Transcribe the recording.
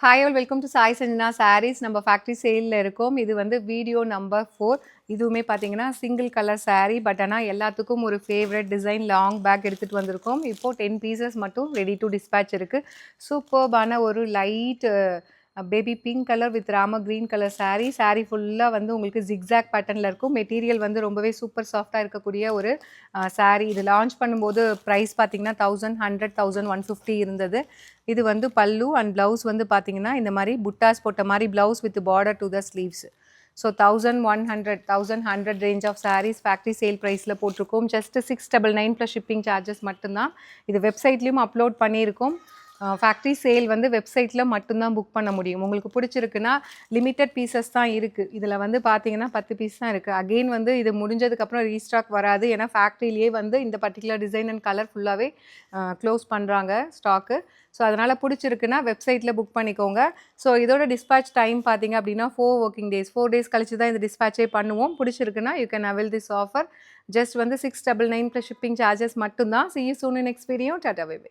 Hi all welcome to Sai Sanjana sarees. நம்ம factory சேலில் இருக்கோம். இது வந்து வீடியோ நம்பர் 4. இதுவுமே பார்த்தீங்கன்னா சிங்கிள் கலர் saree. பட் ஆனால் எல்லாத்துக்கும் ஒரு ஃபேவரட் டிசைன் லாங் பேக் எடுத்துகிட்டு வந்திருக்கோம். இப்போது 10 பீசஸ் மட்டும் ரெடி டு டிஸ்பேச் இருக்குது. சூப்பர்பான ஒரு light baby pink colour with Rama green colour saree ஃபுல்லாக வந்து உங்களுக்கு ஜிக்ஸாக் பேட்டர்னில் இருக்கும். மெட்டீரியல் வந்து ரொம்பவே சூப்பர் சாஃப்டாக இருக்கக்கூடிய ஒரு saree. இது லான்ச் பண்ணும்போது ப்ரைஸ் பார்த்தீங்கன்னா 1100 1150 இருந்தது. இது வந்து பல்லு அண்ட் ப்ளவுஸ் வந்து பார்த்தீங்கன்னா இந்த மாதிரி புட்டாஸ் போட்ட மாதிரி blouse with border to the sleeves. So 1100 range of sarees factory sale ப்ரைஸில் போட்டிருக்கோம். ஜஸ்ட் 699 ப்ளஸ் ஷிப்பிங் சார்ஜஸ் மட்டும்தான். இது வெப்சைட்லேயும் அப்லோட் பண்ணியிருக்கோம். ஃபேக்ட்ரி சேல் வந்து வெப்சைட்டில் மட்டும்தான் புக் பண்ண முடியும். உங்களுக்கு பிடிச்சிருக்குன்னா லிமிட்டட் பீசஸ் தான் இருக்குது. இதில் வந்து பார்த்தீங்கன்னா 10 பீஸ் தான் இருக்குது. அகெயின் வந்து இது முடிஞ்சதுக்கப்புறம் ரீஸ்டாக் வராது. ஏன்னா ஃபேக்ட்ரியிலேயே வந்து இந்த பர்டிகுலர் டிசைன் அண்ட் கலர் ஃபுல்லாகவே க்ளோஸ் பண்ணுறாங்க ஸ்டாக்கு. ஸோ அதனால் பிடிச்சிருக்குன்னா வெப்சைட்டில் புக் பண்ணிக்கோங்க. ஸோ இதோட டிஸ்பேச் டைம் பார்த்தீங்க அப்படின்னா 4 ஒர்க்கிங் டேஸ். 4 டேஸ் கழிச்சு தான் இந்த டிஸ்பேச்சே பண்ணுவோம். பிடிச்சிருக்குன்னா you can avail this offer. Just வந்து 699 ப்ளஸ் ஷிப்பிங் சார்ஜஸ் மட்டும்தான். see you soon in next video. Ta-ta bye by.